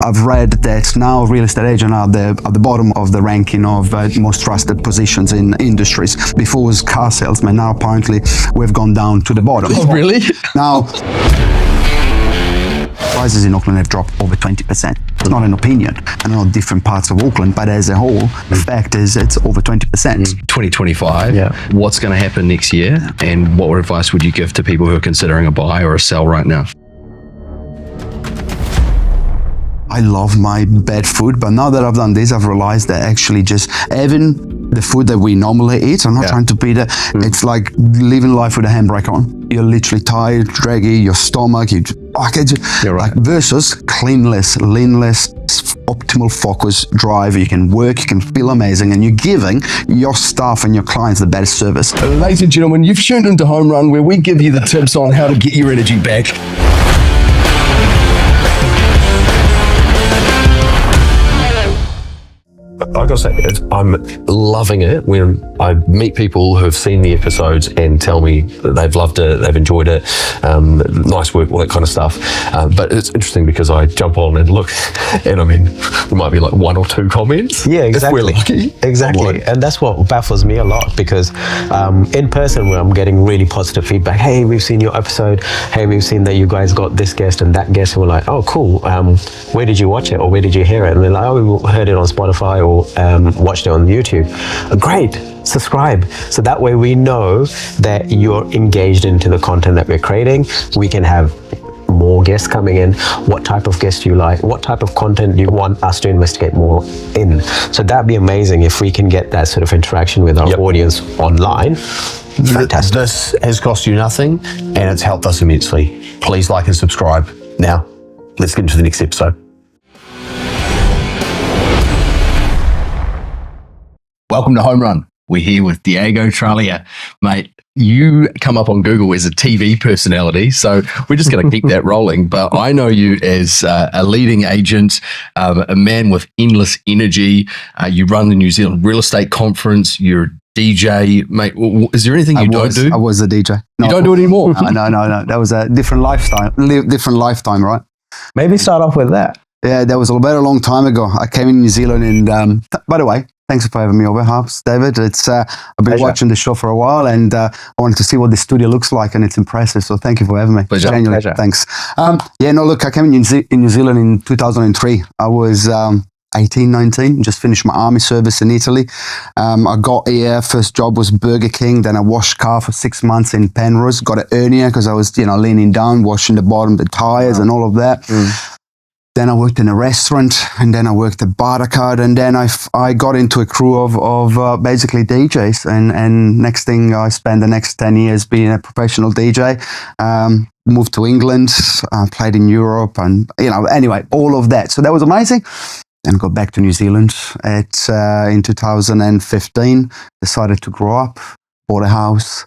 I've read that now real estate agents are at the bottom of the ranking of most trusted positions in industries. Before it was car salesman, now apparently we've gone down to the bottom. Oh, really? Now, prices in Auckland have dropped over 20%. It's not an opinion. I know different parts of Auckland, but as a whole, the fact is it's over 20%. 2025, what's going to happen next year? And what advice would you give to people who are considering a buy or a sell right now? I love my bad food, but now that I've done this, I've realized that actually just having the food that we normally eat, I'm not trying to be there, it's like living life with a handbrake on. You're literally tired, draggy, your stomach, You're right. Versus cleanless, leanless, optimal focus drive. You can work, you can feel amazing, and you're giving your staff and your clients the best service. Ladies and gentlemen, you've tuned into HomeRun, where we give you the tips on how to get your energy back. I gotta say, I'm loving it when I meet people who have seen the episodes and tell me that they've loved it, they've enjoyed it, nice work, all that kind of stuff. But it's interesting because I jump on and look, and I mean, there might be like one or two comments. Yeah, exactly. If we're lucky. Exactly. And that's what baffles me a lot, because in person, where I'm getting really positive feedback, hey, we've seen your episode, hey, we've seen that you guys got this guest and that guest, and we're like, oh, cool. Where did you watch it, or where did you hear it? And they're like, oh, we heard it on Spotify, or watched it on YouTube. Great, subscribe. So that way we know that you're engaged into the content that we're creating. We can have more guests coming in. What type of guests you like? What type of content do you want us to investigate more in? So that'd be amazing if we can get that sort of interaction with our audience online. Fantastic. This has cost you nothing, and it's helped us immensely. Please like and subscribe. Now, let's get into the next episode. Welcome to HomeRun. We're here with Diego Traglia. Mate, you come up on Google as a TV personality, so we're just going to keep that rolling. But I know you as a leading agent, a man with endless energy. You run the New Zealand Real Estate Conference. You're a DJ. Mate, is there anything you don't do? I was a DJ. No. You don't do it anymore? No. That was a different lifetime, right? Maybe start off with that. Yeah, that was a long time ago. I came in New Zealand, and by the way, thanks for having me over, Harps, David. I've been watching the show for a while, and I wanted to see what the studio looks like, and it's impressive. So thank you for having me. Pleasure. Thanks. I came in New Zealand in 2003. I was 18, 19, just finished my army service in Italy. I got here, first job was Burger King, then I washed car for 6 months in Penrose, got an hernia because I was, leaning down, washing the bottom, the tires and all of that. Then I worked in a restaurant, and then I worked at Bartercard, and then I got into a crew of basically DJs, and next thing I spent the next 10 years being a professional DJ. Moved to England, played in Europe, and anyway, all of that. So that was amazing. Then got back to New Zealand in 2015. Decided to grow up, bought a house,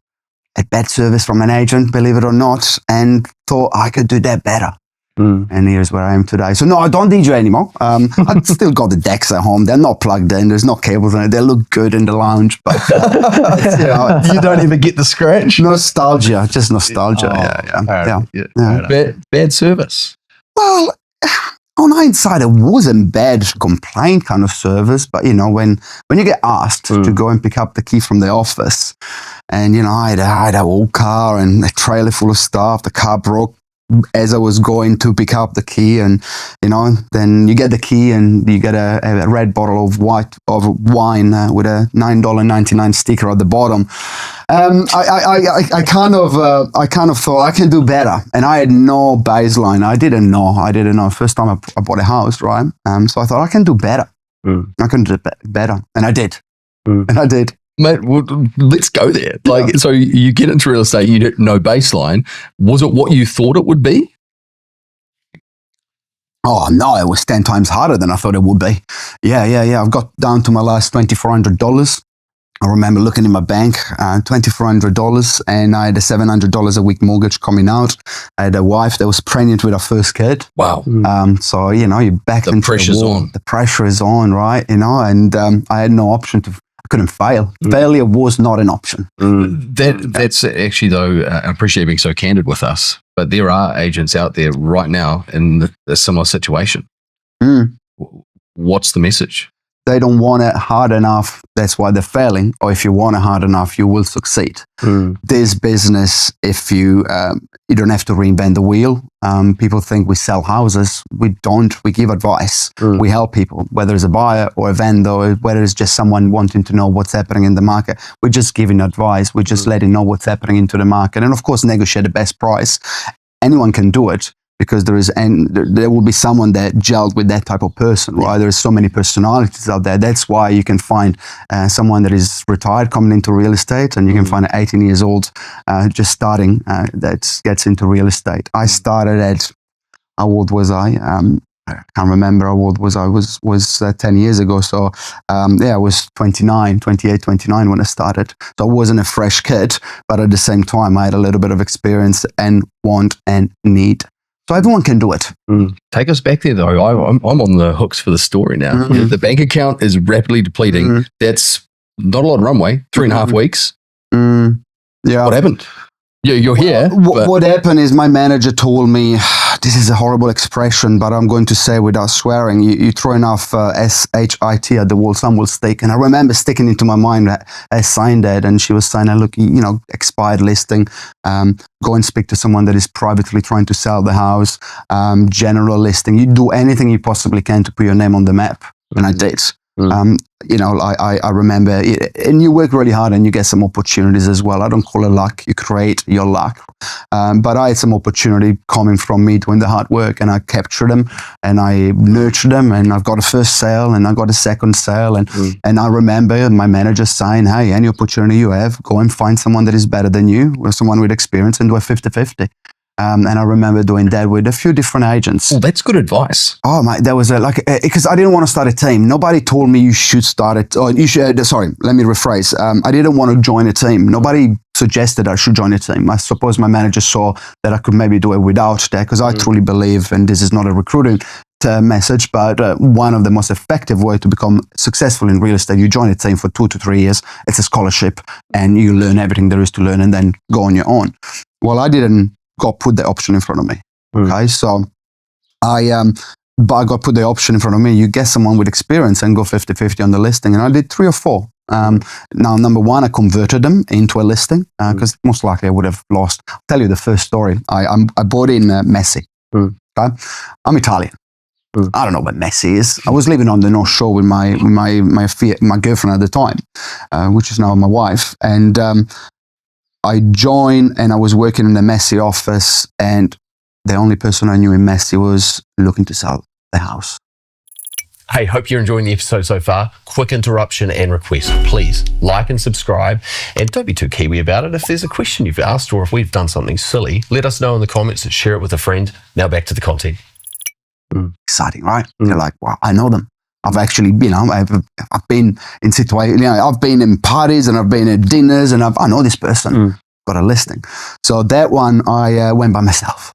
a bad service from an agent, believe it or not, and thought I could do that better. And here's where I am today. So no, I don't DJ anymore. I've still got the decks at home. They're not plugged in. There's no cables in it. They look good in the lounge, but you don't even get the scratch. Nostalgia, just nostalgia. Bad service. Well, on hindsight, it wasn't bad complaint kind of service, but when you get asked to go and pick up the key from the office, and I had an old car and a trailer full of stuff. The car broke as I was going to pick up the key, and then you get the key and you get a red bottle of wine with a $9.99 sticker at the bottom. I kind of thought I can do better, and I had no baseline. I didn't know. First time I bought a house, right? So I thought I can do better. I can do better, and I did. And I did. Mate, well, let's go there. So you get into real estate, you didn't know baseline. Was it what you thought it would be? Oh, no, it was 10 times harder than I thought it would be. Yeah. I've got down to my last $2,400. I remember looking in my bank, $2,400, and I had a $700 a week mortgage coming out. I had a wife that was pregnant with her first kid. Wow. So, you're back into the wall. The pressure is on, right? And I had no option couldn't fail. Failure was not an option. That's actually, though, I appreciate being so candid with us, but there are agents out there right now in a similar situation. Mm. What's the message? They don't want it hard enough. That's why they're failing. Or if you want it hard enough, you will succeed. This business, if you don't have to reinvent the wheel. People think we sell houses. We don't. We give advice. We help people, whether it's a buyer or a vendor, or whether it's just someone wanting to know what's happening in the market. We're just giving advice. We're just letting know what's happening into the market. And of course, negotiate the best price. Anyone can do it, because there will be someone that gelled with that type of person, right? There's so many personalities out there. That's why you can find someone that is retired coming into real estate, and you can find an 18 years old just starting that gets into real estate. I started at, how old was I? I can't remember how old was I. Was 10 years ago. So I was 28, 29 when I started. So I wasn't a fresh kid, but at the same time, I had a little bit of experience and want and need. So everyone can do it. Take us back there, though. I'm on the hooks for the story now. The bank account is rapidly depleting. That's not a lot of runway. 3.5 weeks. Yeah. What happened? You're here. What happened is my manager told me, this is a horrible expression, but I'm going to say without swearing, you throw enough SHIT at the wall, some will stick. And I remember sticking into my mind, I signed that, and she was saying, look, expired listing, go and speak to someone that is privately trying to sell the house, general listing. You do anything you possibly can to put your name on the map. And I did. I remember and you work really hard and you get some opportunities as well. I don't call it luck. You create your luck. But I had some opportunity coming from me doing the hard work, and I captured them and I nurtured them, and I've got a first sale and I got a second sale. And I remember my manager saying, hey, any opportunity you have, go and find someone that is better than you, or someone with experience, and do a 50-50. And I remember doing that with a few different agents. Well, that's good advice. Oh my, that was because I didn't want to start a team. Nobody told me you should start it. Or you should. Sorry, let me rephrase. I didn't want to join a team. Nobody suggested I should join a team. I suppose my manager saw that I could maybe do it without that, because I truly believe, and this is not a recruiting message, but one of the most effective way to become successful in real estate, you join a team for 2 to 3 years. It's a scholarship, and you learn everything there is to learn, and then go on your own. Well, I didn't. Got put the option in front of me. Okay, so but I got put the option in front of me. You get someone with experience and go 50-50 on the listing, and I did 3 or 4. Now, number one, I converted them into a listing, because most likely I would have lost. I'll tell you the first story. I bought in Messi. Okay, I'm Italian. I don't know what Messi is. I was living on the North Shore with my girlfriend at the time, which is now my wife, and I joined, and I was working in the Messi office, and the only person I knew in Messi was looking to sell the house. Hey, hope you're enjoying the episode so far. Quick interruption and request. Please like and subscribe, and don't be too Kiwi about it. If there's a question you've asked, or if we've done something silly, let us know in the comments, share it with a friend. Now back to the content. Exciting, right? You're like, wow, I know them. I've actually, I've been in situations, I've been in parties and I've been at dinners, and I know this person, got a listing. So that one, I went by myself.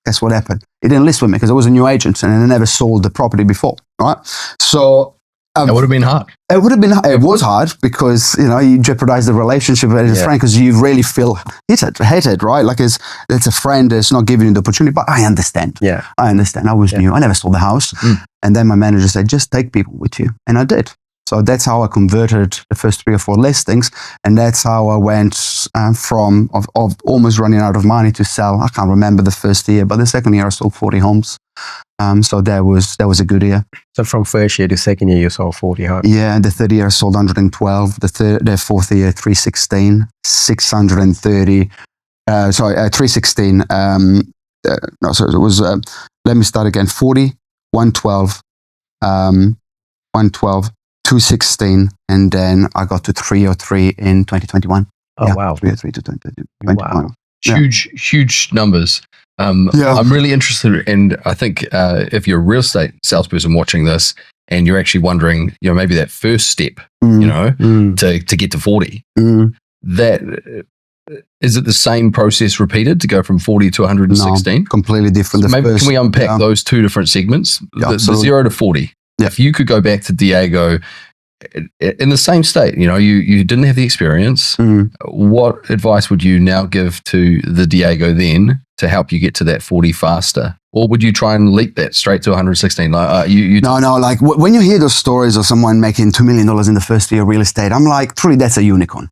Guess what happened? He didn't list with me because I was a new agent and I never sold the property before, right? So that would have been hard. It was hard because, you jeopardize the relationship with a friend, because you really feel hated, right? Like it's a friend that's not giving you the opportunity, but I understand. Yeah. I understand. I was new. I never sold the house. And then my manager said, just take people with you. And I did. So that's how I converted the first 3 or 4 listings. And that's how I went from almost running out of money to sell. I can't remember the first year, but the second year I sold 40 homes. So that was a good year. So from first year to second year, you sold 40 homes? Yeah, the third year I sold 112. The fourth year, 316, 630. 316. So it was, let me start again. 40, 112, 112, 216, and then I got to 303 in 2021. Oh, wow. 303 to 2021. Wow. Huge numbers. I'm really interested, and I think if you're a real estate salesperson watching this, and you're actually wondering, maybe that first step, to get to 40, that is it the same process repeated to go from 40 to 116? No, completely different. So maybe can we unpack those 2 different segments? The 0 to 40. Yeah. If you could go back to Diego in the same state, you didn't have the experience. What advice would you now give to the Diego then to help you get to that 40 faster? Or would you try and leap that straight to 116? No, like when you hear those stories of someone making $2 million in the first year of real estate, I'm like, truly, that's a unicorn.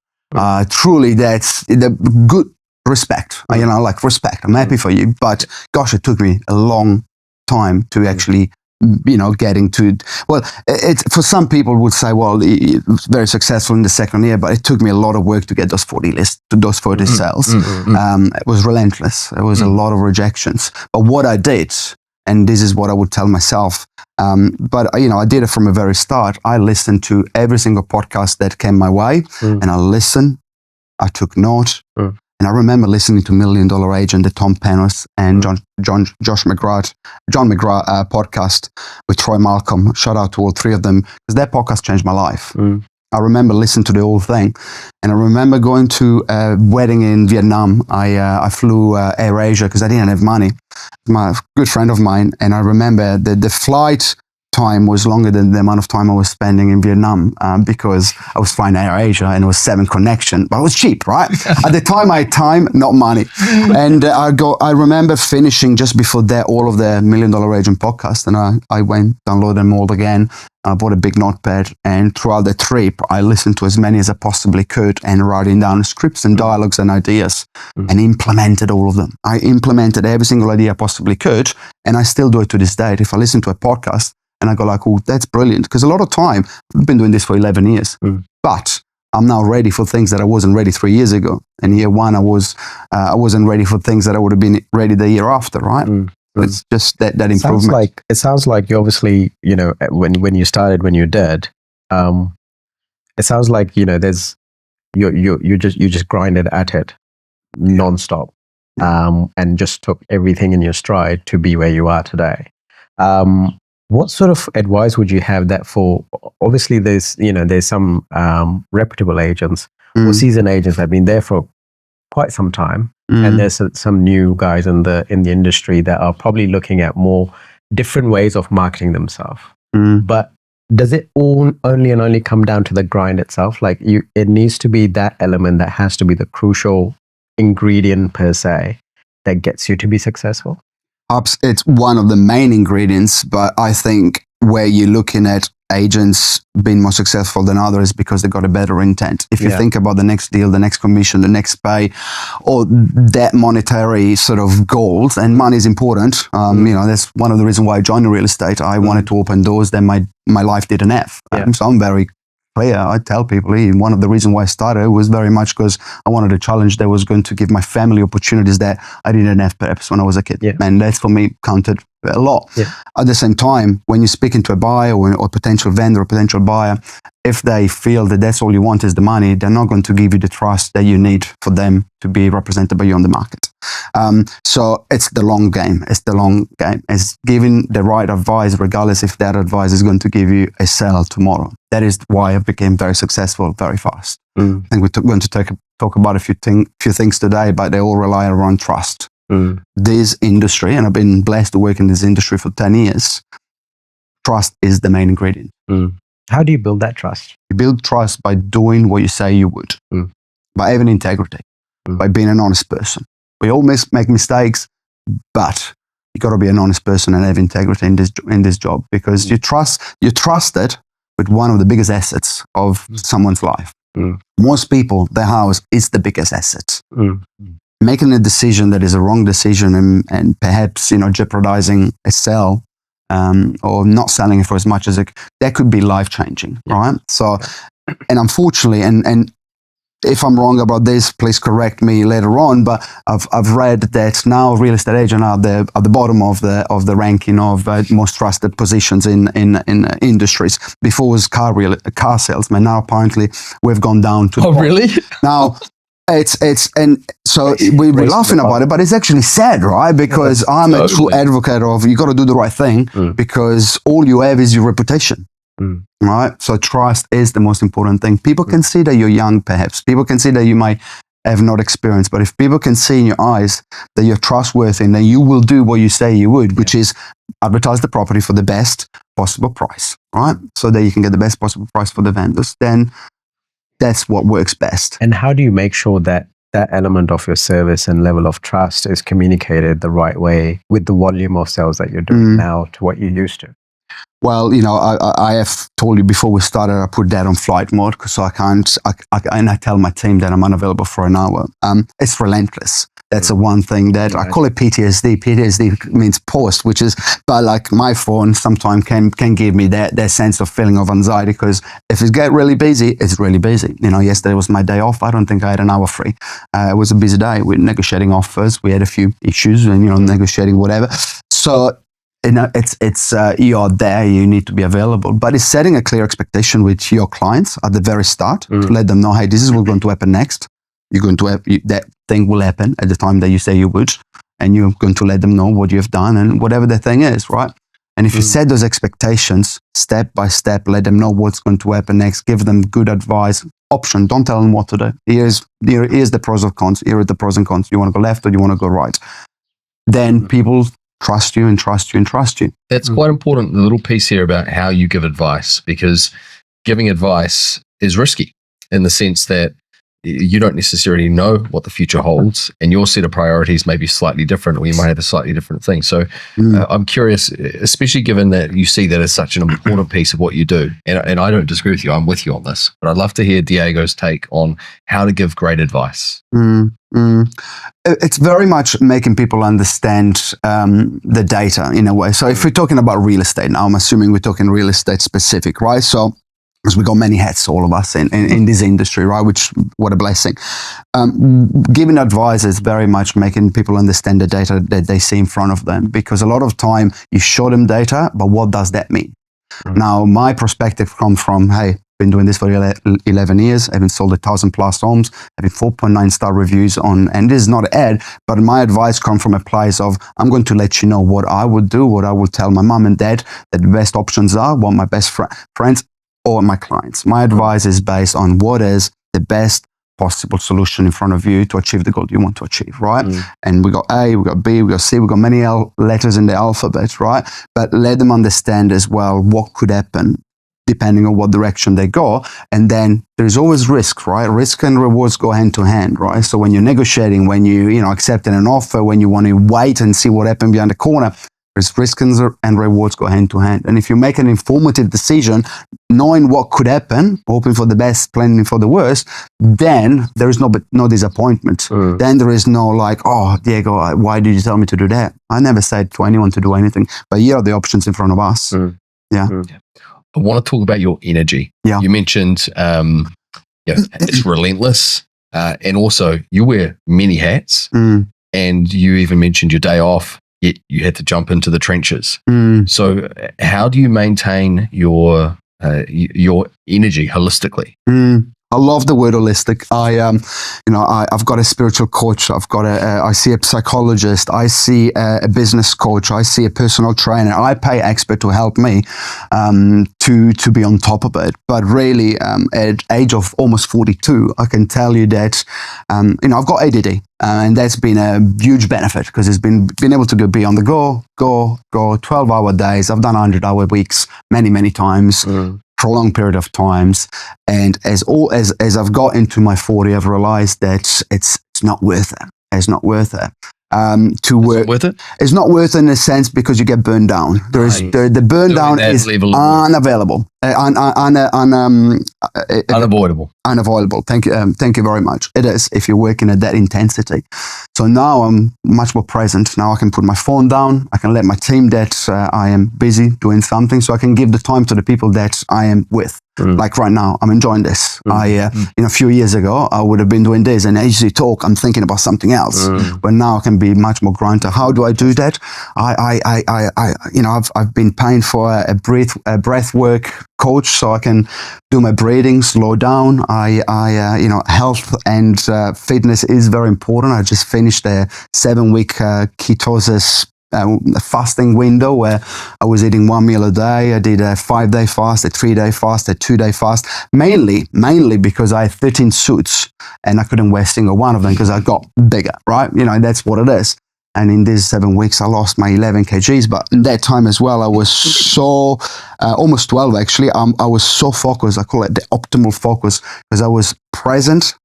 Truly, that's the good respect. Like respect. I'm happy for you. But gosh, it took me a long time to actually getting to, well, it's for some people would say, well, it was very successful in the second year, but it took me a lot of work to get those 40 lists, to those 40 sales. It was relentless. There was a lot of rejections. But what I did, and this is what I would tell myself, but I did it from the very start. I listened to every single podcast that came my way, and I listened. I took note. And I remember listening to $1 Million Agent, the Tom Panos and John McGrath podcast with Troy Malcolm. Shout out to all three of them, because that podcast changed my life. I remember listening to the whole thing. And I remember going to a wedding in Vietnam. I flew Air Asia because I didn't have money. My good friend of mine. And I remember the flight time was longer than the amount of time I was spending in Vietnam, because I was flying Air Asia and it was 7 connection, but it was cheap, right? At the time I had time, not money. And I remember finishing just before that all of the $1 Million Agent podcast, and I went, downloaded them all again. I bought a big notepad, and throughout the trip, I listened to as many as I possibly could and writing down scripts and dialogues and ideas and implemented all of them. I implemented every single idea I possibly could, and I still do it to this day. If I listen to a podcast, and I go like, oh, that's brilliant. Because a lot of time, I've been doing this for 11 years, but I'm now ready for things that I wasn't ready 3 years ago. And year one, I wasn't ready for things that I would have been ready the year after, right? It's just that improvement. It sounds like you obviously, when you started, when you did, it sounds like, there's, you just grinded at it nonstop, and just took everything in your stride to be where you are today. What sort of advice would you have that for? Obviously, there's some reputable agents or seasoned agents that have been there for quite some time, and there's some new guys in the industry that are probably looking at more different ways of marketing themselves. But does it only come down to the grind itself? Like it needs to be that element that has to be the crucial ingredient per se that gets you to be successful. It's one of the main ingredients, but I think where you're looking at agents being more successful than others because they got a better intent. If you think about the next deal, the next commission, the next pay, or that monetary sort of goals, and money is important. That's one of the reasons why I joined real estate. I wanted to open doors that my life didn't have. So I'm very clear. I tell people, one of the reasons why I started was very much because I wanted a challenge that was going to give my family opportunities that I didn't have perhaps when I was a kid. And that's for me counted a lot. At the same time, when you're speaking to a buyer or potential vendor or potential buyer, if they feel that that's all you want is the money, they're not going to give you the trust that you need for them to be represented by you on the market. So it's the long game. It's giving the right advice, regardless if that advice is going to give you a sale tomorrow. That is why I became very successful very fast. I think we're going to talk about a few things today, but they all rely around trust. This industry, and I've been blessed to work in this industry for 10 years, trust is the main ingredient. How do you build that trust? You build trust by doing what you say you would, by having integrity, by being an honest person. We all make mistakes, but you got to be an honest person and have integrity in this job, because you're trusted with one of the biggest assets of someone's life. Most people, their house is the biggest asset. Making a decision that is a wrong decision and perhaps jeopardizing a sale, or not selling it for as much as that could be life changing, right? So, and unfortunately, and if I'm wrong about this, please correct me later on. But I've read that now real estate agents are at the bottom of the ranking of most trusted positions in industries. Before it was car salesman. Now apparently we've gone down to. Oh, really? Now. And so we're laughing about it, but it's actually sad, right? Because I'm a true advocate of you got to do the right thing, because all you have is your reputation, right? So trust is the most important thing. People can see that you're young, perhaps. People can see that you might have not experienced, but if people can see in your eyes that you're trustworthy and that you will do what you say you would, which is advertise the property for the best, possible price, right? So that you can get the best possible price for the vendors. Then that's what works best. And how do you make sure that that element of your service and level of trust is communicated the right way with the volume of sales that you're doing now to what you used to? Well, I have told you before we started, I put that on flight mode because and I tell my team that I'm unavailable for an hour. It's relentless. That's the one thing that I call it PTSD. PTSD means post, but like my phone sometimes can give me that sense of feeling of anxiety because if it gets really busy, it's really busy. Yesterday was my day off. I don't think I had an hour free. It was a busy day. We're negotiating offers. We had a few issues and, negotiating whatever. So, it's you're there, you need to be available, but it's setting a clear expectation with your clients at the very start to let them know, hey, this is what's going to happen next. That thing will happen at the time that you say you would, and you're going to let them know what you have done and whatever the thing is, right? And if you set those expectations step by step, let them know what's going to happen next, give them good advice, option, don't tell them what to do. Here's the pros and cons, here are the pros and cons. You want to go left or you want to go right? Then people trust you and trust you and trust you. That's quite important, the little piece here about how you give advice, because giving advice is risky in the sense that you don't necessarily know what the future holds, and your set of priorities may be slightly different, or you might have a slightly different thing. So I'm curious, especially given that you see that as such an important piece of what you do, and I don't disagree with you, I'm with you on this, but I'd love to hear Diego's take on how to give great advice. It's very much making people understand the data in a way. So if we're talking about real estate now, I'm assuming we're talking real estate specific, right? So because we got many hats, all of us in this industry, right? Which, what a blessing. Giving advice is very much making people understand the data that they see in front of them, because a lot of time you show them data, but what does that mean? Now, my perspective comes from, hey, been doing this for 11 years. I've sold 1,000+ homes, having 4.9 star reviews on, and this is not an ad, but my advice comes from a place of, I'm going to let you know what I would do, what I would tell my mom and dad that the best options are, what my best friends or my clients. My advice is based on what is the best possible solution in front of you to achieve the goal you want to achieve, right? And we got A, we got B, we got C, we got many letters in the alphabet, right? But let them understand as well what could happen depending on what direction they go. And then there's always risk, right? Risk and rewards go hand to hand, right? So when you're negotiating, when you accepting an offer, when you want to wait and see what happened behind the corner, there's risk and rewards go hand to hand. And if you make an informative decision, knowing what could happen, hoping for the best, planning for the worst, then there is no disappointment. Then there is no like, oh, Diego, why did you tell me to do that? I never said to anyone to do anything, but here are the options in front of us. Yeah. I want to talk about your energy. Yeah. You mentioned it's relentless, and also you wear many hats, and you even mentioned your day off. Yet you had to jump into the trenches. So how do you maintain your energy holistically? I love the word holistic. I've got a spiritual coach. I see a psychologist. I see a business coach. I see a personal trainer. I pay expert to help me to be on top of it. But really, at age of almost 42, I can tell you that I've got ADD. And that's been a huge benefit because it's been able to be on the go, 12-hour days. I've done 100-hour weeks many times, prolonged period of times. And as I've got into my 40, I've realized that it's not worth it. It's not worth it. To work worth it? It's not worth it in a sense because you get burned down. The burn down is unavailable, unavoidable. Thank you very much. It is if you're working at that intensity. So now I'm much more present. Now I can put my phone down. I can let my team that I am busy doing something, so I can give the time to the people that I am with. Like right now, I'm enjoying this. A few years ago, I would have been doing this, and as you talk, I'm thinking about something else. But now I can be much more grounded. How do I do that? I've been paying for a breath work coach, so I can do my breathing, slow down. Health and fitness is very important. I just finished a 7-week ketosis fasting window where I was eating 1 meal a day. I did a 5-day fast, a 3-day fast, a 2-day fast, mainly because I had 13 suits and I couldn't wear a single one of them because I got bigger, right? That's what it is. And in these 7 weeks, I lost my 11 kgs. But in that time as well, I was so, almost 12 actually, I was so focused. I call it the optimal focus because I was present.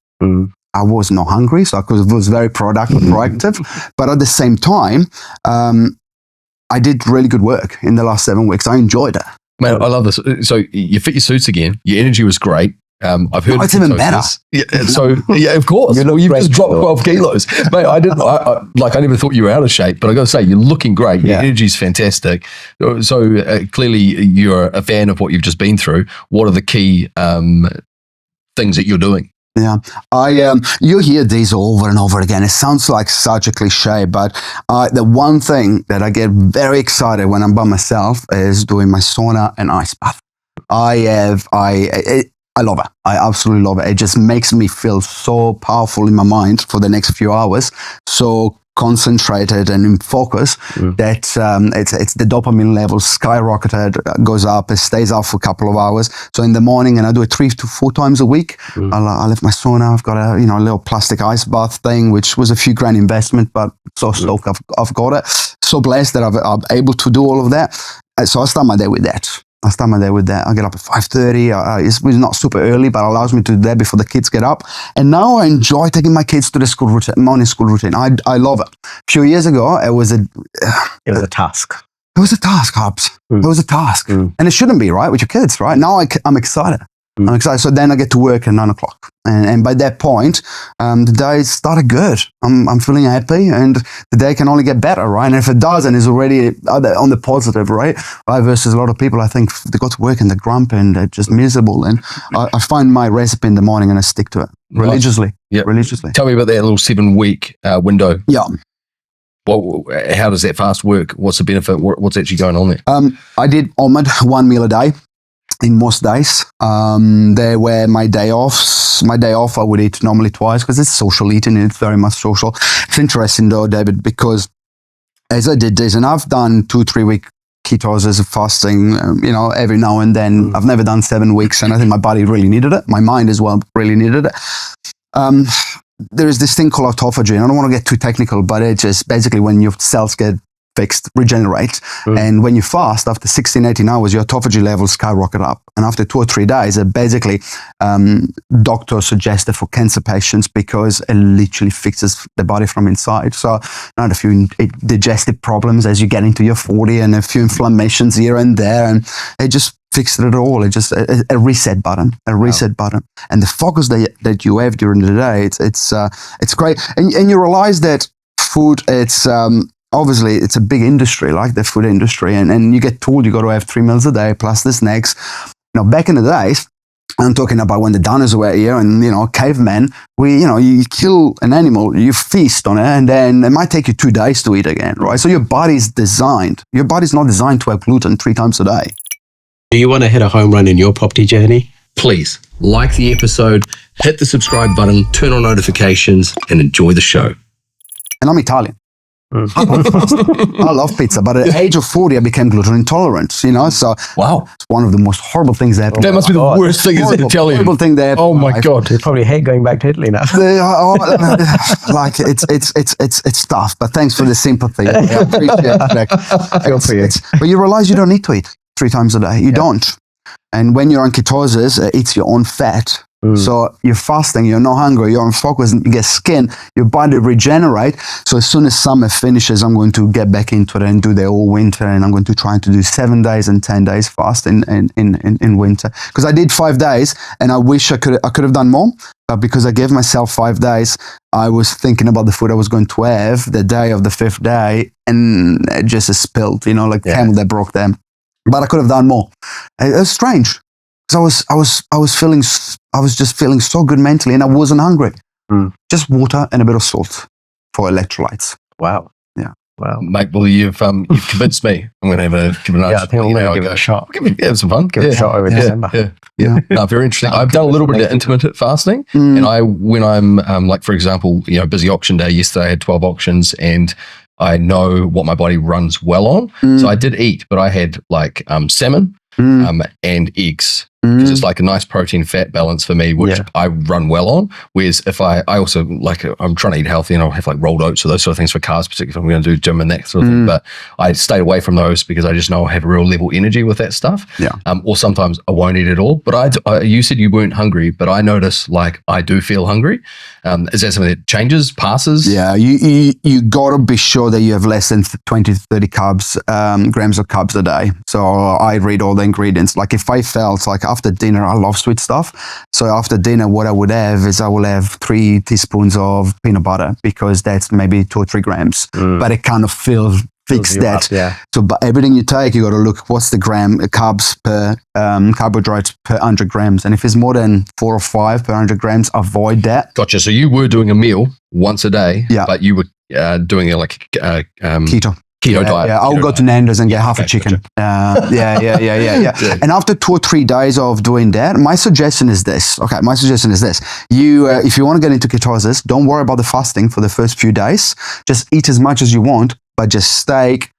I was not hungry, so I was very productive, proactive. But at the same time, I did really good work in the last 7 weeks. I enjoyed it. Man, I love this. So you fit your suits again. Your energy was great. I've heard it's even better. Yeah, so yeah, of course. You've just dropped 12 kilos, mate. I never thought you were out of shape, but I got to say, you're looking great. Your energy's fantastic. So clearly, you're a fan of what you've just been through. What are the key things that you're doing? Yeah, you hear these over and over again. It sounds like such a cliche, but the one thing that I get very excited when I'm by myself is doing my sauna and ice bath. I love it. I absolutely love it. It just makes me feel so powerful in my mind for the next few hours, so concentrated and in focus that it's the dopamine level skyrocketed, goes up, it stays up for a couple of hours. So in the morning, and I do it 3 to 4 times a week. I lift my sauna. I've got a little plastic ice bath thing, which was a few grand investment, but so stoked I've got it. So blessed that I'm able to do all of that. So I start my day with that. I get up at 5:30. It's not super early, but allows me to do that before the kids get up. And now I enjoy taking my kids to the morning school routine. I love it. A few years ago, it was a task. It was a task, Hobbs. It was a task. And it shouldn't be, right, with your kids, right? Now I'm excited. I'm excited. So then I get to work at 9 o'clock. And by that point, the day started good. I'm feeling happy, and the day can only get better, right? And if it doesn't, it's already on the positive, right? Versus a lot of people, I think they go to work and they're grumpy and they're just miserable. And I find my recipe in the morning and I stick to it religiously. Yep. Religiously. Tell me about that little 7-week window. Yeah. How does that fast work? What's the benefit? What's actually going on there? I did OMAD 1 meal a day. In most days, they were my day offs. My day off, I would eat normally twice because it's social eating and it's very much social. It's interesting though, David, because as I did this, and I've done 2-3 week ketosis of fasting, every now and then. I've never done 7 weeks, and I think my body really needed it. My mind as well really needed it. There is this thing called autophagy, and I don't want to get too technical, but it's just basically when your cells get fixed, regenerate. And when you fast, after 16, 18 hours, your autophagy levels skyrocket up. And after 2 or 3 days, it basically, doctors suggested for cancer patients because it literally fixes the body from inside. So not a few digestive problems as you get into your 40 and a few inflammations here and there. And it just fixed it all. It's just a reset button, button. And the focus that you have during the day, it's great. And you realize that food, obviously, it's a big industry, like the food industry, and you get told you got to have 3 meals a day plus the snacks. Back in the days, I'm talking about when the dinosaurs were here and, cavemen, you kill an animal, you feast on it, and then it might take you 2 days to eat again, right? So your body's not designed to have gluten 3 times a day. Do you want to hit a home run in your property journey? Please like the episode, hit the subscribe button, turn on notifications, and enjoy the show. And I'm Italian. I love pizza, but at the age of 40, I became gluten intolerant, so wow, it's one of the most horrible things that happened. That must be the worst thing, is Italian. Horrible thing that oh my God. They probably hate going back to Italy now. Like it's tough, but thanks for the sympathy. I appreciate that. Good for you. But you realize you don't need to eat 3 times a day. You don't. And when you're on ketosis, it's your own fat. So you're fasting, you're not hungry, you're on focus, and you get skin, your body regenerate. So as soon as summer finishes, I'm going to get back into it and do the whole winter, and I'm going to try to do 7 days and 10 days fast in winter. Because I did 5 days, and I wish I could have done more, but because I gave myself 5 days, I was thinking about the food I was going to have the day of the 5th day, and it just spilled, camel that broke them. But I could have done more. It was strange. Because I was just feeling so good mentally, and I wasn't hungry. Just water and a bit of salt for electrolytes. Wow. Yeah. Wow. Mate, well, you've convinced me. I'm going to give it a nudge. Yeah, I think I'm going to give it a shot. Have some fun. Give it a shot over December. Yeah. No, very interesting. I've done a little bit of intermittent fasting, and when I'm like, for example, busy auction day. Yesterday I had 12 auctions, and I know what my body runs well on. So I did eat, but I had like salmon and eggs. because it's like a nice protein fat balance for me, which I run well on. Whereas if I also like, I'm trying to eat healthy and I'll have like rolled oats or those sort of things for carbs, particularly if I'm going to do gym and that sort of thing. But I stay away from those because I just know I have a real level energy with that stuff. Yeah. Or sometimes I won't eat at all. But you said you weren't hungry, but I notice like I do feel hungry. Is that something that changes, passes? Yeah, you gotta be sure that you have less than 20 to 30 grams of carbs a day. So I read all the ingredients. Like if I felt like after dinner, I love sweet stuff. So after dinner, what I would have is I will have 3 teaspoons of peanut butter because that's maybe 2 or 3 grams. But it kind of fix that. So, but everything you take, you got to look what's the carbs per carbohydrates per 100 grams, and if it's more than 4 or 5 per 100 grams, avoid that. Gotcha. So you were doing a meal once a day, but you were doing a keto diet. Yeah, I'll go to Nando's and get half a chicken. And after 2 or 3 days of doing that, my suggestion is this. You, if you want to get into ketosis, don't worry about the fasting for the first few days. Just eat as much as you want, but just steak,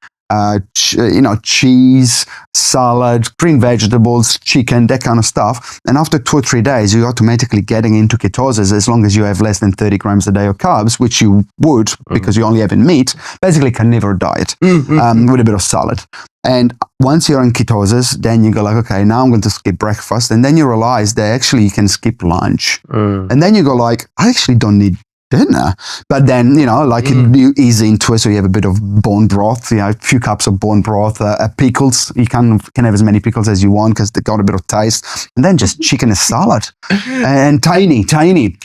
cheese, salad, green vegetables, chicken, that kind of stuff. And after 2 or 3 days, you're automatically getting into ketosis as long as you have less than 30 grams a day of carbs, which you would because you only have in meat, basically carnivore diet with a bit of salad. And once you're in ketosis, then you go like, okay, now I'm going to skip breakfast. And then you realize that actually you can skip lunch. And then you go like, I actually don't need dinner. But then, you ease into it. So you have a bit of bone broth, a few cups of bone broth, pickles. You can have as many pickles as you want because they got a bit of taste. And then just chicken and salad. And tahini.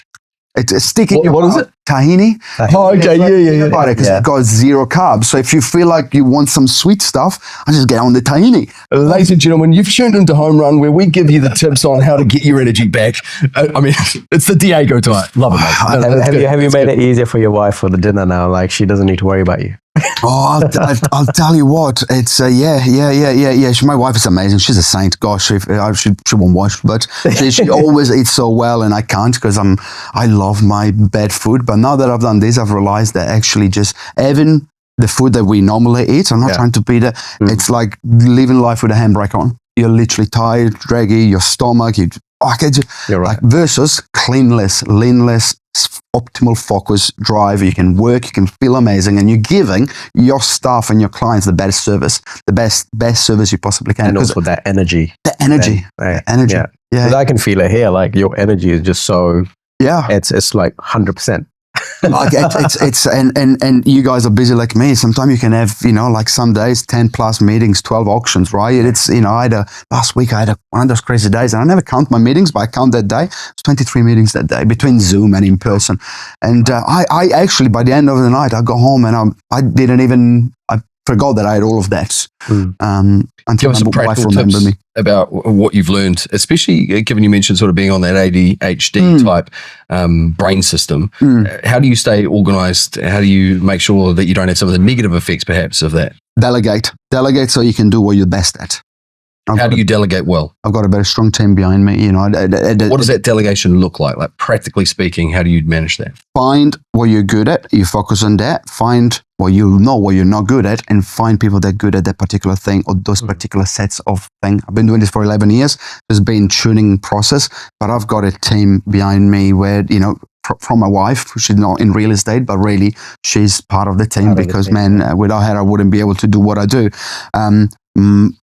It's sticky. What is it? Tahini. Oh, okay. Yeah. Because it got 0 carbs. So if you feel like you want some sweet stuff, I just get on the tahini. Ladies and gentlemen, you've tuned into HomeRun, where we give you the tips on how to get your energy back. I mean, it's the Diego diet. Love it, mate. Have you made it easier for your wife for the dinner now? Like she doesn't need to worry about you. I'll tell you what. It's my wife is amazing. She's a saint. Gosh, she won't watch, but she always eats so well, and I can't because I love my bad food. But now that I've done this, I've realized that actually just having the food that we normally eat, I'm not trying to beat it. It's like living life with a handbrake on. You're literally tired, draggy, your stomach. You're right. Versus cleanless, leanless, optimal focus, drive. You can work, you can feel amazing, and you're giving your staff and your clients the best service, the best service you possibly can. And also that energy. The energy. Yeah. Because I can feel it here. Like your energy is just so. Yeah. It's like 100%. Like it's and you guys are busy like me. Sometimes you can have like some days 10 plus meetings, 12 auctions, right? It's last week I had one of those crazy days, and I never count my meetings, but I count that day. It's 23 meetings that day between Zoom and in person. And I actually by the end of the night I go home and I forgot that I had all of that. Until my wife remembered me. About what you've learned, especially given you mentioned sort of being on that ADHD type brain system. How do you stay organized? How do you make sure that you don't have some of the negative effects perhaps of that? Delegate so you can do what you're best at. How do you delegate well? I've got a very strong team behind me. What does that delegation look like? Like practically speaking, how do you manage that? Find what you're good at. You focus on that. Find what you know what you're not good at, and find people that are good at that particular thing or those particular sets of things. I've been doing this for 11 years. There's been tuning process, but I've got a team behind me where, from my wife, she's not in real estate, but really she's part of the team because, without her, I wouldn't be able to do what I do.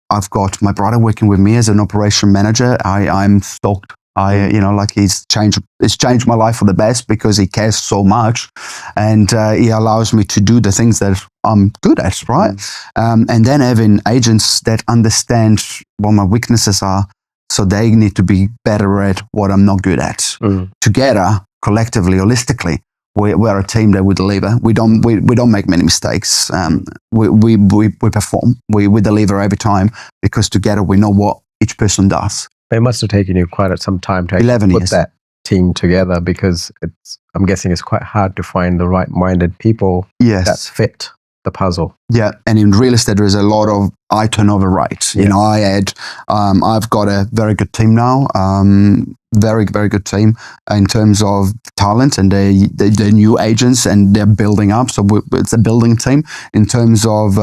I've got my brother working with me as an operation manager. I'm stoked. He's changed my life for the best because he cares so much, and he allows me to do the things that I'm good at, right? And then having agents that understand what my weaknesses are, so they need to be better at what I'm not good at. Together, collectively, holistically, we're a team that we deliver. We don't make many mistakes. We perform. We deliver every time because together we know what each person does. It must have taken you quite some time to 11 put years. that team together because I'm guessing it's quite hard to find the right-minded people that fit the puzzle. Yeah, and in real estate, there is a lot of I turn over right. I've got a very good team now. very, very good team in terms of talent, and they're new agents and they're building up. So it's a building team. In terms of,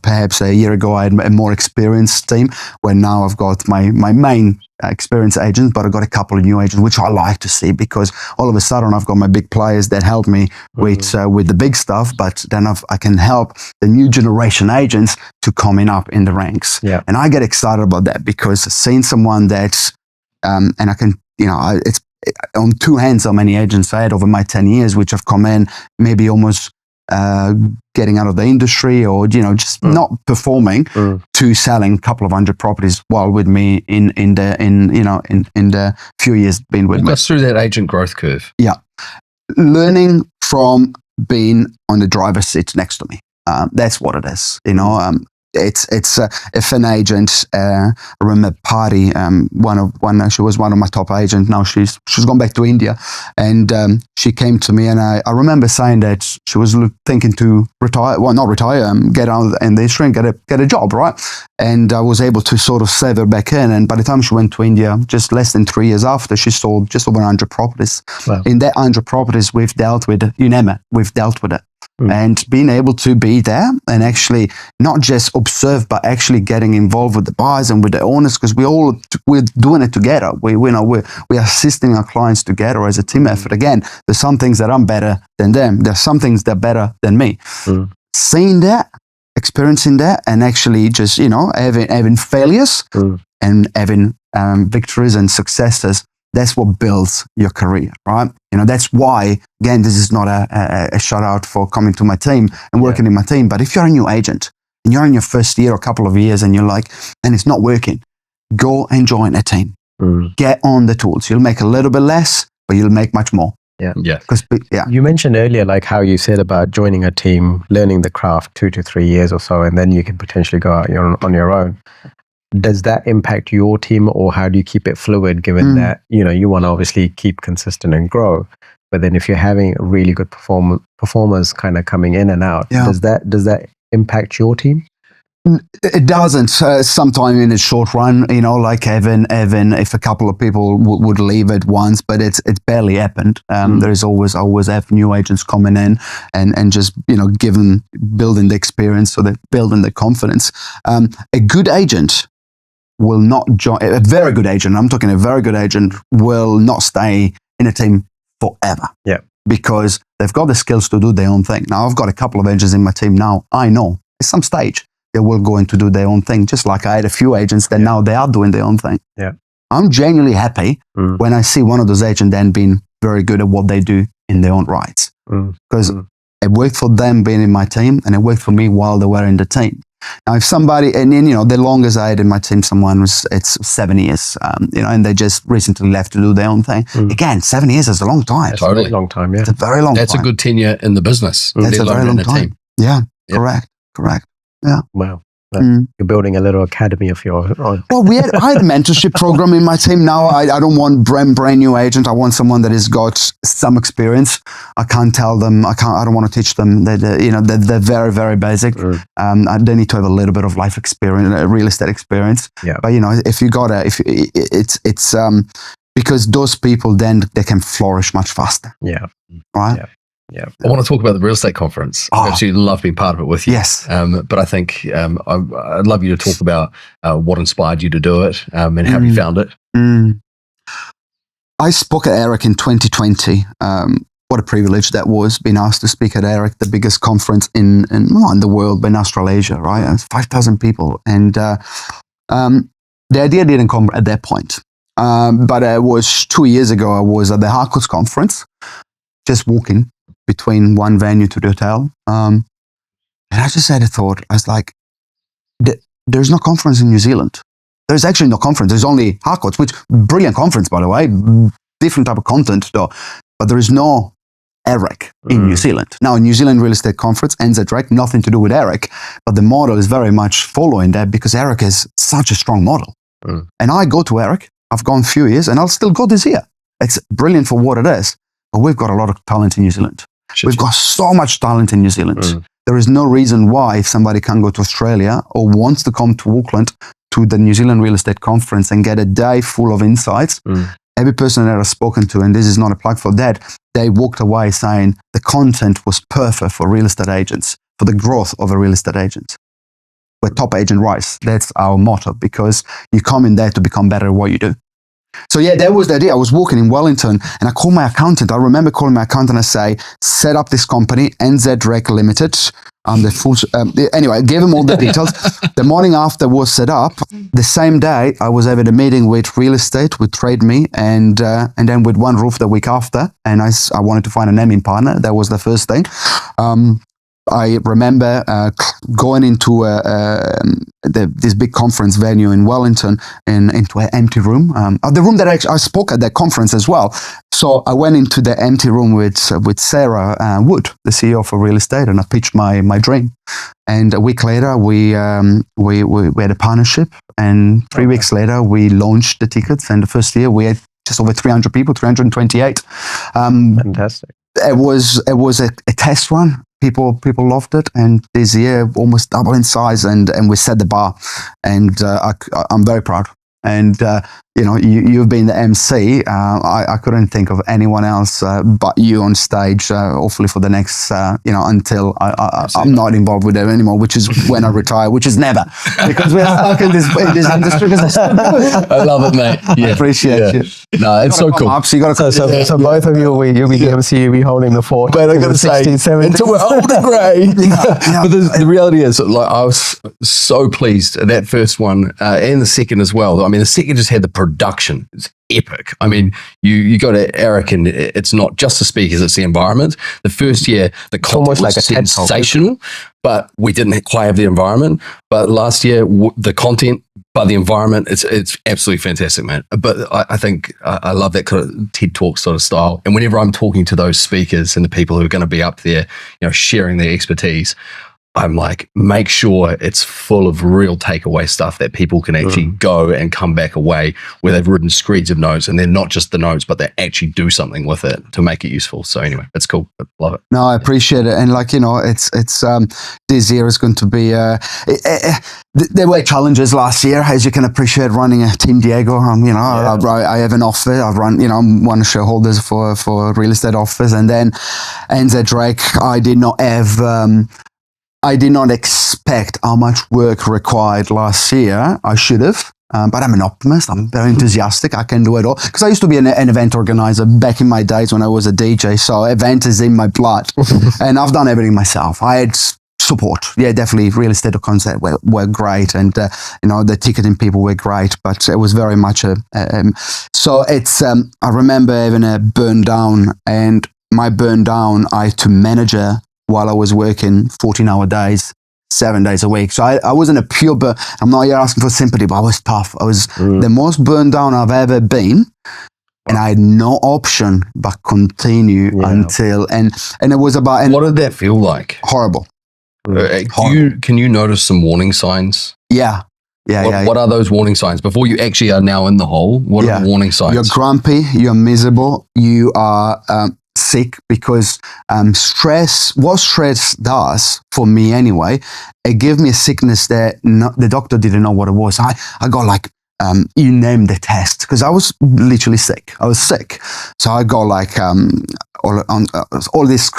perhaps a year ago I had a more experienced team, where now I've got my main experienced agents, but I've got a couple of new agents, which I like to see, because all of a sudden I've got my big players that help me with the big stuff, but then I can help the new generation agents to coming up in the ranks. Yeah. And I get excited about that, because seeing someone that's, and I can, it's on two hands how many agents I had over my 10 years, which have come in maybe almost getting out of the industry, or just not performing, to selling a couple of hundred properties while with me in the few years being with me. Walk us through that agent growth curve. Yeah, learning from being on the driver's seat next to me. That's what it is. It's if an agent, I remember Patty, she was one of my top agents. Now she's gone back to India, and she came to me, and I remember saying that she was thinking to retire. Well, not retire, get out in the industry and get a job, right? And I was able to sort of save her back in. And by the time she went to India, just less than 3 years after, she sold just over 100 properties. Wow. In that 100 properties, we've dealt with it. You name it, we've dealt with it. And being able to be there and actually not just observe, but actually getting involved with the buyers and with the owners, because we're doing it together. We're assisting our clients together as a team effort. Again, there's some things that I'm better than them. There's some things that are better than me. Seeing that, experiencing that, and actually just having failures and having victories and successes. That's what builds your career, right? That's why, again, this is not a shout out for coming to my team and working in my team. But if you're a new agent and you're in your first year or a couple of years and you're like, and it's not working, go and join a team. Get on the tools. You'll make a little bit less, but you'll make much more. Yeah. Because You mentioned earlier, like how you said about joining a team, learning the craft 2 to 3 years or so, and then you can potentially go out on your own. Does that impact your team, or how do you keep it fluid, given that, you want to obviously keep consistent and grow, but then if you're having really good performers kind of coming in and out, does that impact your team? It doesn't. Sometime in the short run, like Evan, if a couple of people would leave at once, but it's barely happened. There's always have new agents coming in and just building the experience, so they're building the confidence. A good agent will not join. A very good agent, I'm talking a very good agent, will not stay in a team forever. Yeah, because they've got the skills to do their own thing. Now I've got a couple of agents in my team now. I know at some stage they will go into do their own thing, just like I had a few agents that now they are doing their own thing. Yeah, I'm genuinely happy when I see one of those agents then being very good at what they do in their own rights, because it worked for them being in my team, and it worked for me while they were in the team. Now, if somebody, and then, the longest I had in my team, it's 7 years, and they just recently left to do their own thing. Again, 7 years is a long time. That's a very long time. Yeah, it's a very long time. That's a good tenure in the business. That's a very long time. Yeah, yep. Correct. Yeah. Wow. You're building a little academy of your own. Well, I had a mentorship program in my team. Now I don't want brand new agent. I want someone that has got some experience. I can't tell them. I don't want to teach them that they're very, very basic. They need to have a little bit of life experience, real estate experience. Yeah. But if you got it's because those people then they can flourish much faster. Yeah. Right. Yeah. Yeah, I want to talk about the real estate conference. I actually love being part of it with you. Yes. But I think I'd love you to talk about what inspired you to do it and how you found it. I spoke at ERIC in 2020. What a privilege that was, being asked to speak at ERIC, the biggest conference in the world, in Australasia, right? 5,000 people. And the idea didn't come at that point. But it was 2 years ago, I was at the Harcourts conference, just walking between one venue to the hotel. And I just had a thought. I was like, there's no conference in New Zealand. There's actually no conference. There's only Harcourts, which brilliant conference, by the way, different type of content though. But there is no ERIC in New Zealand. Now, New Zealand Real Estate Conference, NZREC, nothing to do with ERIC, but the model is very much following that because ERIC is such a strong model. And I go to ERIC. I've gone a few years and I'll still go this year. It's brilliant for what it is. But we've got a lot of talent in New Zealand. We've got so much talent in New Zealand. There is no reason why, if somebody can go to Australia or wants to come to Auckland to the New Zealand Real Estate Conference and get a day full of insights every person that I've spoken to, and this is not a plug for that, they walked away saying the content was perfect for real estate agents, for the growth of a real estate agent. We're top agent rise. That's our motto, because you come in there to become better at what you do. So yeah, that was the idea. I was walking in Wellington and I called my accountant. I remember calling my accountant and say, set up this company, NZ Rec Limited. Anyway, I gave him all the details. The morning after was set up. The same day, I was having a meeting with real estate, with Trade Me, and then with One Roof the week after. And I wanted to find a naming partner. That was the first thing. I remember going into this big conference venue in Wellington into an empty room. The room that I spoke at that conference as well. So I went into the empty room with Sarah Wood, the CEO for real estate, and I pitched my dream. And a week later, we had a partnership. And 3 weeks later, we launched the tickets. And the first year, we had just over 300 people, 328. Fantastic. It was a test run. People loved it, and this year almost double in size, and we set the bar, and I'm very proud. And you've been the MC. I couldn't think of anyone else but you on stage. Hopefully for the next, until I'm not involved with it anymore, which is when I retire, which is never, because we're stuck in this industry. I love it, mate. Yeah. I appreciate you. No, it's so cool. So you got to. So both of you, you'll be the MC, you'll be holding the fort. But I got to say, 60s, 70s. until we're old and grey. But the reality is, like, I was so pleased at that first one and the second as well. I mean, the second just had the production. It's epic. I mean, you go to Eric, and it's not just the speakers, it's the environment. The first year, the content was like a TED Talk. sensational, but we didn't quite have the environment. But last year, the content, but the environment, it's absolutely fantastic, man. But I think I love that kind of TED Talk sort of style. And whenever I'm talking to those speakers and the people who are going to be up there, sharing their expertise, I'm like, make sure it's full of real takeaway stuff that people can actually go and come back away where they've written screeds of notes, and they're not just the notes, but they actually do something with it to make it useful. So anyway, it's cool. I love it. No, I appreciate it. And it's this year is going to be, there were challenges last year, as you can appreciate, running a team, Diego. I have an office. I've run, I'm one of the shareholders for real estate office, and then NZ Rec, I did not expect how much work required last year. I should have, but I'm an optimist. I'm very enthusiastic. I can do it all. Because I used to be an event organizer back in my days when I was a DJ. So event is in my blood. And I've done everything myself. I had support. Yeah, definitely. Real estate concept were great. And, the ticketing people were great. But it was very much so it's, I remember having a burn down. And my burn down, I had to manage it while I was working 14-hour days, 7 days a week. So I wasn't a pure burn. I'm not here asking for sympathy, but I was tough. I was the most burned down I've ever been. And I had no option but continue until, and it was about... And what did that feel like? Horrible. Can you notice some warning signs? Yeah. What are those warning signs? Before you actually are now in the hole, what are the warning signs? You're grumpy, you're miserable, you are... sick, because what stress does for me anyway, it gave me a sickness that the doctor didn't know what it was. I got you name the test, because I was literally sick. I was sick. So I got all this,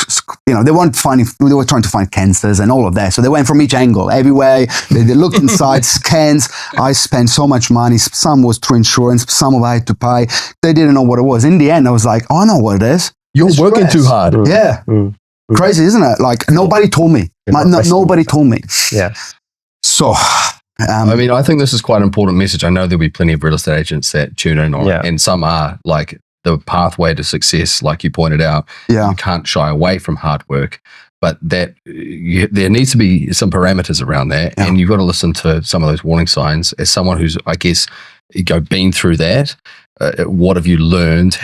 they were trying to find cancers and all of that. So they went from each angle, everywhere. They looked inside, scans. I spent so much money. Some was through insurance, some of I had to pay. They didn't know what it was. In the end, I was like, I know what it is. You're working too hard. Yeah. Crazy, isn't it? Nobody told me. Nobody told me. Yeah. So, I think this is quite an important message. I know there'll be plenty of real estate agents that tune in on, and some are like the pathway to success, like you pointed out. Yeah. You can't shy away from hard work, but there needs to be some parameters around that, and you've got to listen to some of those warning signs. As someone who's, I guess, been through that, what have you learned?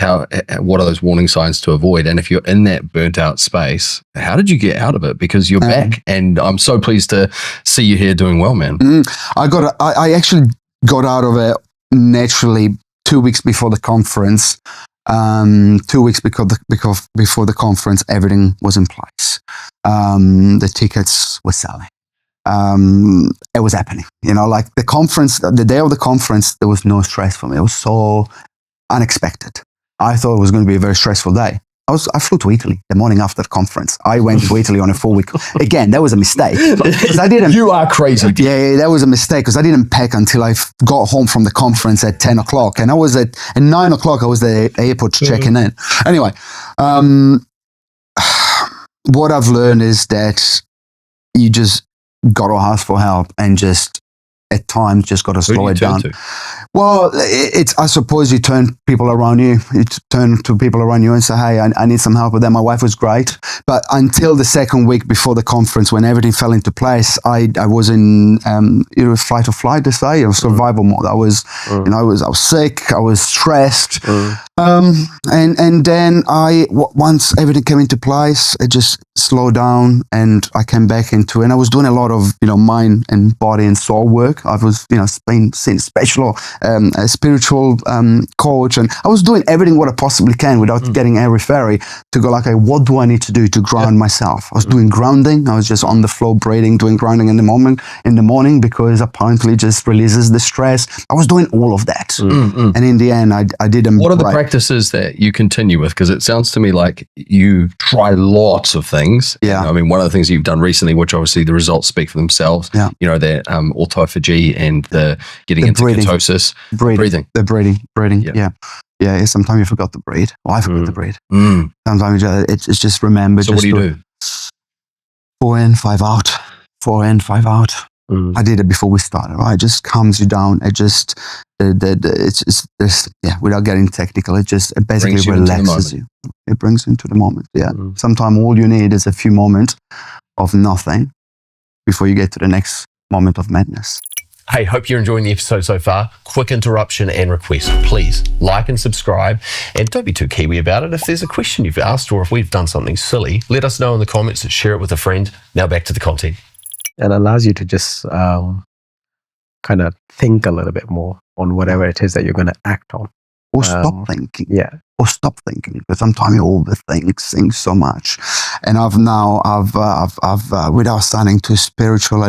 What are those warning signs to avoid? And if you're in that burnt out space, how did you get out of it? Because you're back, and I'm so pleased to see you here doing well, man. I actually got out of it naturally 2 weeks before the conference. 2 weeks before the conference, everything was in place. The tickets were selling. It was happening, the conference, the day of the conference, there was no stress for me. It was so unexpected. I thought it was going to be a very stressful day. I flew to Italy the morning after the conference. I went to Italy on a 4-week. Again, that was a mistake. 'Cause I didn't. You are crazy. Yeah, that was a mistake because I didn't pack until I got home from the conference at 10 o'clock. And I was at 9 o'clock, I was at the airport checking in. Anyway, what I've learned is that you just got to ask for help and just at times just got to slow it down. Well, I suppose you turn people around you. You turn to people around you and say, hey, I need some help with that. My wife was great. But until the second week before the conference, when everything fell into place, I was in fight or flight, they say, or survival mode. I was, I was sick. I was stressed. And then once everything came into place, it just slowed down and I came back into it. And I was doing a lot of, mind and body and soul work. I was, being special, a spiritual coach, and I was doing everything what I possibly can without getting airy fairy to go like, okay, what do I need to do to ground myself? I was doing grounding. I was just on the floor breathing, doing grounding in the morning because apparently it just releases the stress. I was doing all of that. And in the end, I didn't. What are the practices that you continue with? Because it sounds to me like you try lots of things. Yeah. I mean, one of the things you've done recently, which obviously the results speak for themselves, that autophagy and the getting into ketosis. Breathing. The breathing. Yeah. Yeah. Sometimes you forgot to breathe. Well, I forgot to breathe. Sometimes it's just remember. So what do you do? 4 in, 5 out. 4 in, 5 out. I did it before we started, right? It just calms you down. It just, without getting technical, it basically relaxes you. It brings you into the moment. Yeah. Sometimes all you need is a few moments of nothing before you get to the next moment of madness. Hey, hope you're enjoying the episode so far. Quick interruption and request. Please like and subscribe, and don't be too Kiwi about it. If there's a question you've asked or if we've done something silly, let us know in the comments and share it with a friend. Now back to the content. And allows you to just kind of think a little bit more on whatever it is that you're going to act on. Or stop thinking. Yeah. Or stop thinking, because sometimes you overthink so much. And I've without sounding too spiritual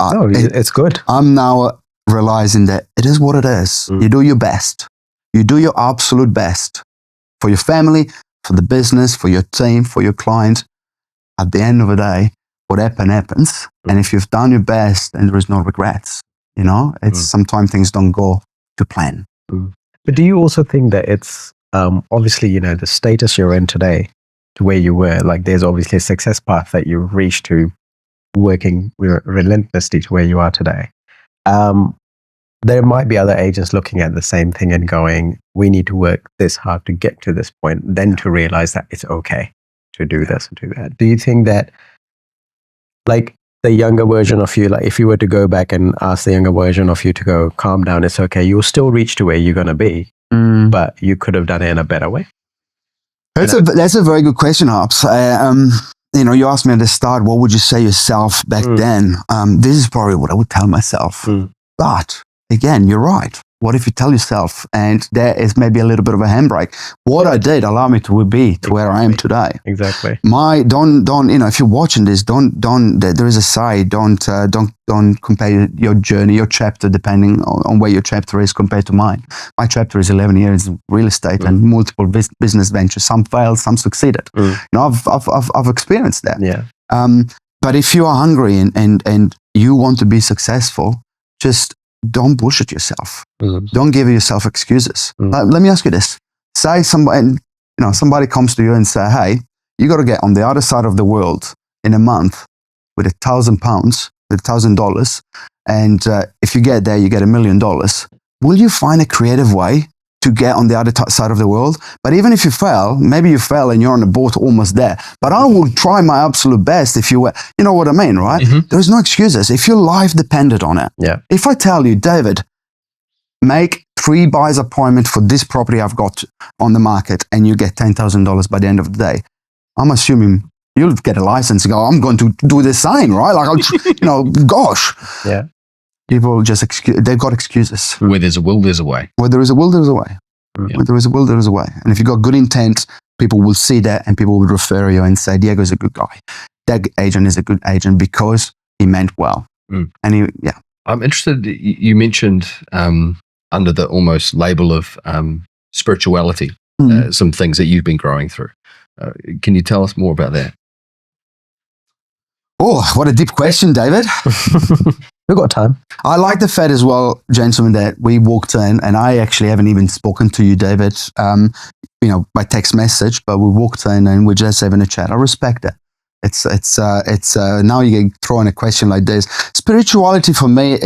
it's good. I'm now realizing that it is what it is. You do your best. You do your absolute best for your family, for the business, for your team, for your client. At the end of the day, what happens. And if you've done your best, then there is no regrets. It's sometimes things don't go to plan. But do you also think that it's obviously, the status you're in today to where you were, like there's obviously a success path that you've reached to working relentlessly to where you are today. There might be other agents looking at the same thing and going, we need to work this hard to get to this point, then to realize that it's okay to do this and do that. Do you think that, like, the younger version of you, like if you were to go back and ask the younger version of you to go, calm down, it's okay, you'll still reach to where you're going to be, but you could have done it in a better way? That's a very good question, Hobbs. You asked me at the start, what would you say yourself back then? This is probably what I would tell myself. But again, you're right. What if you tell yourself, and there is maybe a little bit of a handbrake? What I did allowed me to be to where I am today. Exactly. If you're watching this, there is a side, don't compare your journey, your chapter, depending on where your chapter is compared to mine. My chapter is 11 years in real estate and multiple business ventures. Some failed, some succeeded. I've experienced that. Yeah. But if you are hungry and you want to be successful, just don't bullshit yourself. Don't give yourself excuses. Let me ask you this. Say somebody comes to you and say, hey, you got to get on the other side of the world in a month with £1,000, with $1,000. And if you get there, you get $1 million. Will you find a creative way to get on the other side of the world? But even if you fail, maybe you fail and you're on the boat almost there. But I will try my absolute best if you were, you know what I mean, right? There's no excuses. If your life depended on it. Yeah. If I tell you, David, make 3 buyers appointment for this property I've got on the market and you get $10,000 by the end of the day, I'm assuming you'll get a license and go, I'm going to do the same, right? Like, gosh. Yeah. People just they've got excuses. Where there's a will, there's a way. Where there is a will, there is a way. Yeah. Where there is a will, there is a way. And if you've got good intent, people will see that and people will refer you and say, Diego is a good guy. That agent is a good agent because he meant well. And I'm interested, you mentioned under the almost label of spirituality, some things that you've been growing through. Can you tell us more about that? Oh, what a deep question, David. We've got time. I like the fact as well, gentlemen, that we walked in, and I actually haven't even spoken to you, David, by text message, but we walked in and we're just having a chat. I respect it. It's now you get thrown a question like this. Spirituality for me,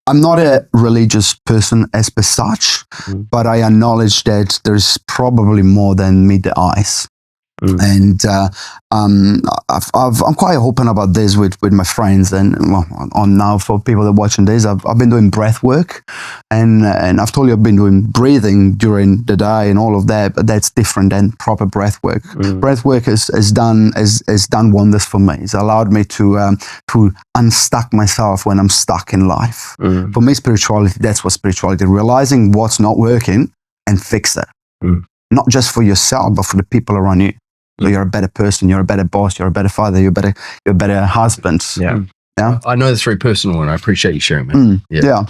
I'm not a religious person as per such, but I acknowledge that there's probably more than meet the eyes. And I'm quite open about this with my friends, and on now for people that are watching this, I've been doing breath work, and I've told you I've been doing breathing during the day and all of that, but that's different than proper breath work. Breath work has done wonders for me. It's allowed me to unstuck myself when I'm stuck in life. For me, spirituality, that's what spirituality, realizing what's not working and fix it. Not just for yourself, but for the people around you. So you're a better person, you're a better boss, you're a better father, you're a better husband. Yeah. I know it's very personal, and I appreciate you sharing, man. Yeah,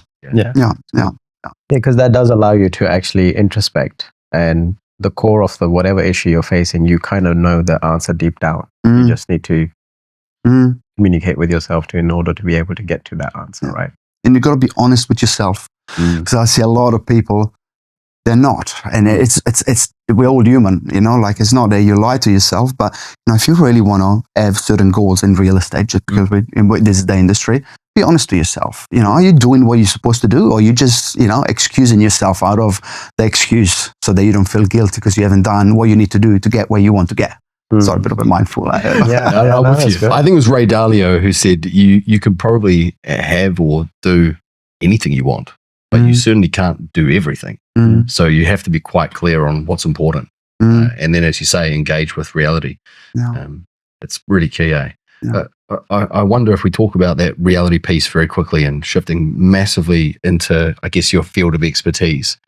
because that does allow you to actually introspect, and the core of the whatever issue you're facing, you kind of know the answer deep down. You just need to communicate with yourself in order to be able to get to that answer, right? And you've got to be honest with yourself. Because I see a lot of people, they're not, and it's we're all human, like it's not that you lie to yourself, but if you really want to have certain goals in real estate, just because this is the industry, be honest to yourself. Are you doing what you're supposed to do, or you just excusing yourself out of the excuse so that you don't feel guilty because you haven't done what you need to do to get where you want to get? Sorry, a bit of a mindful. I'm with you. I think it was Ray Dalio who said you can probably have or do anything you want, but you certainly can't do everything. So you have to be quite clear on what's important. And then, as you say, engage with reality. It's really key, eh? But I wonder if we talk about that reality piece very quickly and shifting massively into, I guess, your field of expertise.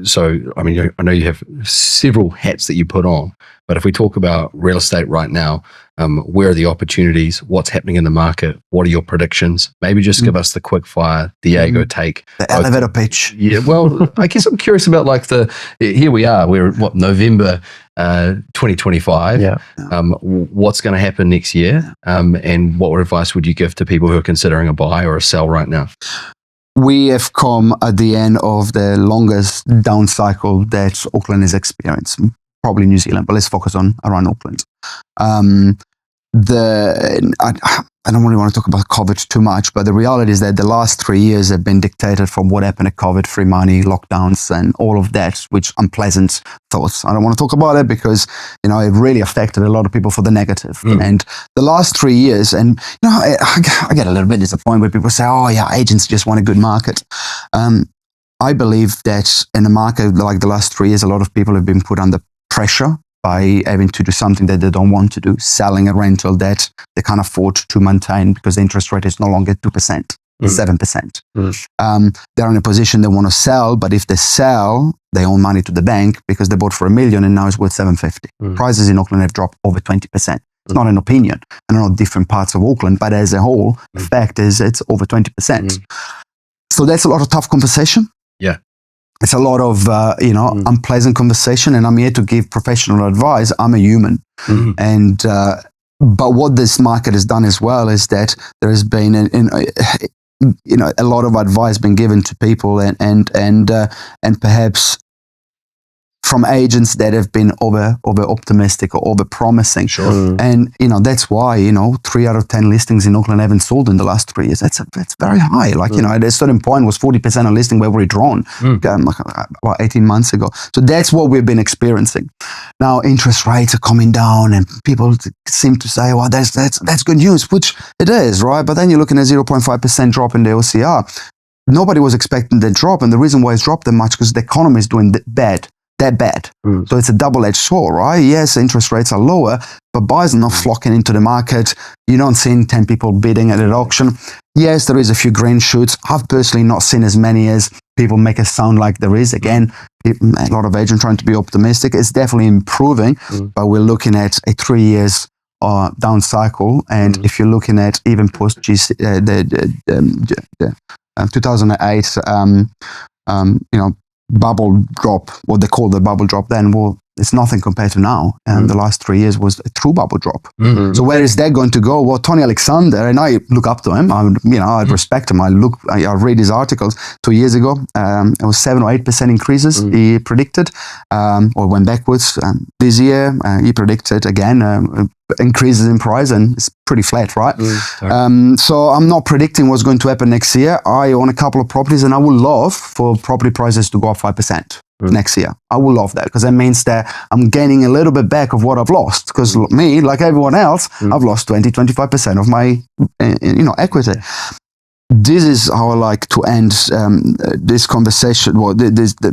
So, I mean, I know you have several hats that you put on, but if we talk about real estate right now, where are the opportunities? What's happening in the market? What are your predictions? Maybe just give us the quick fire Diego take. The elevator pitch. Yeah, well, I guess I'm curious about here we are, we're November 2025. Yeah. What's going to happen next year? And what advice would you give to people who are considering a buy or a sell right now? We have come at the end of the longest down cycle that Auckland has experienced, probably New Zealand, but let's focus on around Auckland. I don't really want to talk about COVID too much, but the reality is that the last 3 years have been dictated from what happened at COVID, free money, lockdowns, and all of that, which unpleasant thoughts. I don't want to talk about it because, it really affected a lot of people for the negative. And the last 3 years, and, I get a little bit disappointed when people say, oh yeah, agents just want a good market. I believe that in a market like the last 3 years, a lot of people have been put under pressure by having to do something that they don't want to do, selling a rental that they can't afford to maintain because the interest rate is no longer 2%, 7%. They're in a position they want to sell, but if they sell, they owe money to the bank because they bought for $1 million and now it's worth $750. Prices in Auckland have dropped over 20%. It's not an opinion. I don't know different parts of Auckland, but as a whole, the fact is it's over 20%. So that's a lot of tough conversation. Yeah. It's a lot of, unpleasant conversation, and I'm here to give professional advice. I'm a human. And, but what this market has done as well is that there has been, a lot of advice being given to people and perhaps from agents that have been over optimistic or over promising. Sure. And, that's why, 3 out of 10 listings in Auckland haven't sold in the last 3 years. That's very high. At a certain point was 40% of listing were withdrawn about 18 months ago. So that's what we've been experiencing. Now interest rates are coming down and people seem to say, well, that's good news, which it is, right? But then you're looking at 0.5% drop in the OCR. Nobody was expecting the drop. And the reason why it's dropped that much because the economy is doing bad. So it's a double-edged sword, right? Yes, interest rates are lower, but buyers are not flocking into the market. You don't see 10 people bidding at an auction. Yes, there is a few green shoots. I've personally not seen as many as people make it sound like there is. Again, a lot of agents trying to be optimistic. It's definitely improving, but we're looking at a 3 years down cycle. And if you're looking at even post 2008, bubble drop, what they call the bubble drop then, well, it's nothing compared to now. And the last 3 years was a true bubble drop. So where is that going to go? Well, Tony Alexander, and I look up to him. I respect him. I read his articles 2 years ago. It was 7 or 8% increases he predicted, or went backwards. This year, he predicted again increases in price, and it's pretty flat, right? So I'm not predicting what's going to happen next year. I own a couple of properties, and I would love for property prices to go up 5%. Next year. I will love that, because that means that I'm gaining a little bit back of what I've lost, because me, like everyone else, I've lost 20-25% of my equity. This is how I like to end this conversation. Well,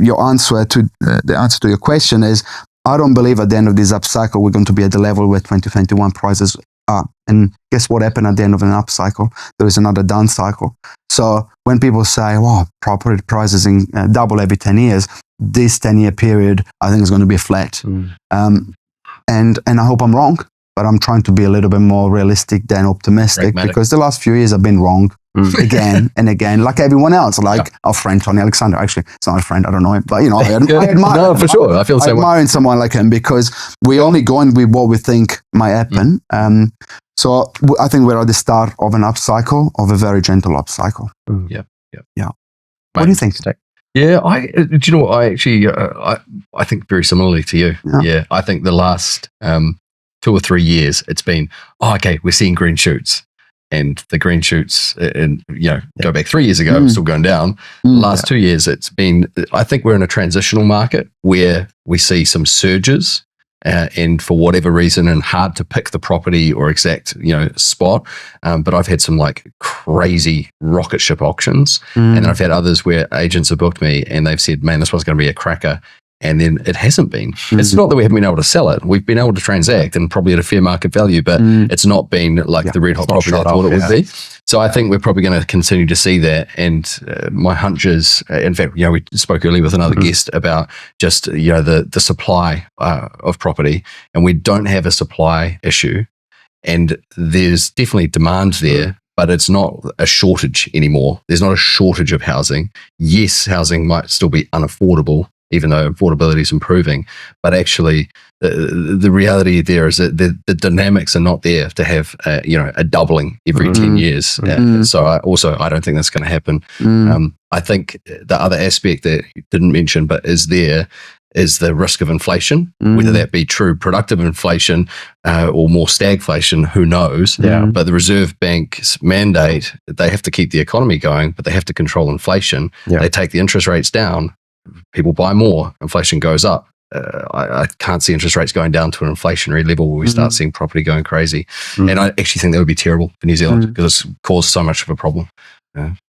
your answer to the answer to your question is, I don't believe at the end of this upcycle we're going to be at the level where 2021 prices are. And guess what happened at the end of an upcycle? There is another down cycle. So when people say, "Well, property prices double every 10 years," this 10-year period, I think, is going to be flat. And I hope I'm wrong, but I'm trying to be a little bit more realistic than optimistic, because the last few years I've been wrong again and again, like everyone else, like our friend Tony Alexander. Actually, it's not a friend, I don't know him, but I admire No, for sure. I feel the same way. Admiring someone like him, because we only go in with what we think might happen. So I think we're at the start of an upcycle, of a very gentle upcycle. Yeah. What do you think? Yeah, do you know what? I actually, I think very similarly to you. Yeah, I think the last 2 or 3 years, it's been, okay, we're seeing green shoots. And the green shoots, go back 3 years ago, still going down. Last 2 years, it's been, I think we're in a transitional market where we see some surges. And for whatever reason, and hard to pick the property or exact, spot. But I've had some like crazy rocket ship auctions, and then I've had others where agents have booked me and they've said, "Man, this one's going to be a cracker." And then it hasn't been. It's not that we haven't been able to sell it. We've been able to transact, and probably at a fair market value, but it's not been like the red hot property I thought it would be. So I think we're probably going to continue to see that. And my hunch is, in fact, we spoke earlier with another guest about just, the supply of property, and we don't have a supply issue. And there's definitely demand there, but it's not a shortage anymore. There's not a shortage of housing. Yes, housing might still be unaffordable, even though affordability is improving. But actually, the reality there is that the dynamics are not there to have a doubling every 10 years. So I don't think that's going to happen. I think the other aspect that you didn't mention, but is there, is the risk of inflation, whether that be true productive inflation or more stagflation, who knows? But the Reserve Bank's mandate, they have to keep the economy going, but they have to control inflation. They take the interest rates down, people buy more, inflation goes up. I can't see interest rates going down to an inflationary level where we start seeing property going crazy. And I actually think that would be terrible for New Zealand, because it's caused so much of a problem.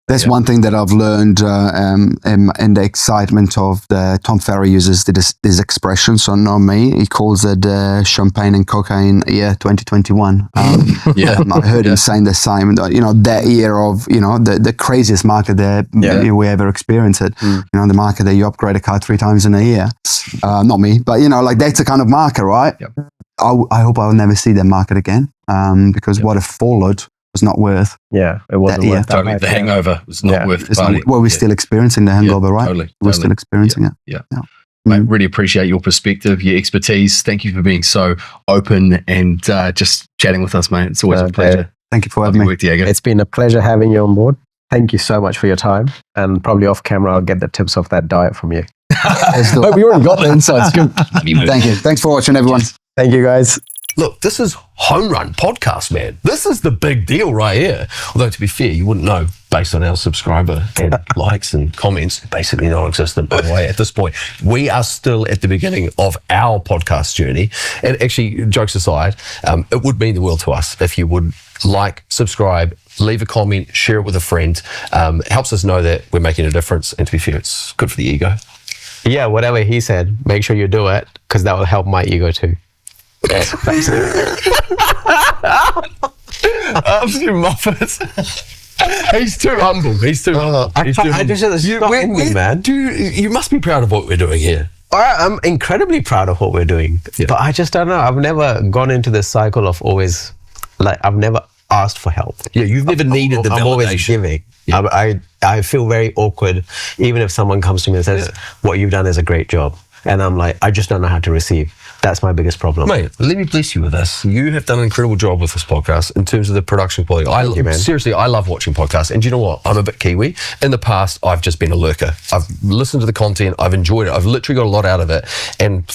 That's one thing that I've learned in the excitement of Tom Ferry uses this expression, so not me. He calls it champagne and cocaine year 2021. I heard him saying the same. That year of the craziest market that we ever experienced. The market that you upgrade a car 3 times in a year. Not me, but that's the kind of market, right? I hope I'll never see that market again, because what it followed was not worth. It wasn't worth that. Totally, the hangover was not worth the party. Well, we're still experiencing the hangover, right? Totally. We're still experiencing it. Mate, really appreciate your perspective, your expertise. Thank you for being so open and just chatting with us, mate. It's always a pleasure. Thank you for having me. Diego. It's been a pleasure having you on board. Thank you so much for your time. And probably off camera, I'll get the tips of that diet from you. But we already got the insights. Thank you. Thanks for watching, everyone. Thank you, guys. Look, this is HomeRun Podcast, man. This is the big deal right here. Although, to be fair, you wouldn't know based on our subscriber and likes and comments. Basically non-existent, by the way, at this point. We are still at the beginning of our podcast journey. And actually, jokes aside, it would mean the world to us if you would like, subscribe, leave a comment, share it with a friend. It helps us know that we're making a difference. And to be fair, it's good for the ego. Yeah, whatever he said, make sure you do it, because that will help my ego too. Absolute muffins. He's too humble. He's too humble. Man. You must be proud of what we're doing here. I'm incredibly proud of what we're doing, but I just don't know. I've never gone into this cycle of always, I've never asked for help. Yeah, you've never needed the I'm always validation. giving. Yeah. I feel very awkward, even if someone comes to me and says, "What you've done is a great job," and I'm like, I just don't know how to receive. That's my biggest problem. Mate, let me bless you with this. You have done an incredible job with this podcast in terms of the production quality. Thank you, man. Seriously, I love watching podcasts. And do you know what? I'm a bit Kiwi. In the past, I've just been a lurker. I've listened to the content. I've enjoyed it. I've literally got a lot out of it. And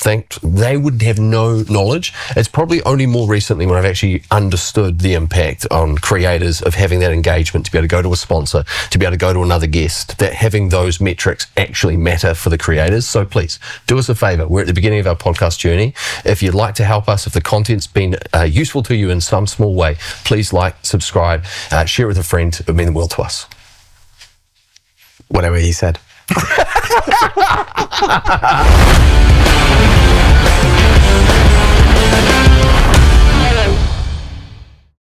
they would have no knowledge. It's probably only more recently when I've actually understood the impact on creators of having that engagement, to be able to go to a sponsor, to be able to go to another guest, that having those metrics actually matter for the creators. So please, do us a favor. We're at the beginning of our podcast journey. If you'd like to help us, if the content's been useful to you in some small way, please like, subscribe, share it with a friend. It would mean the world to us. Whatever he said.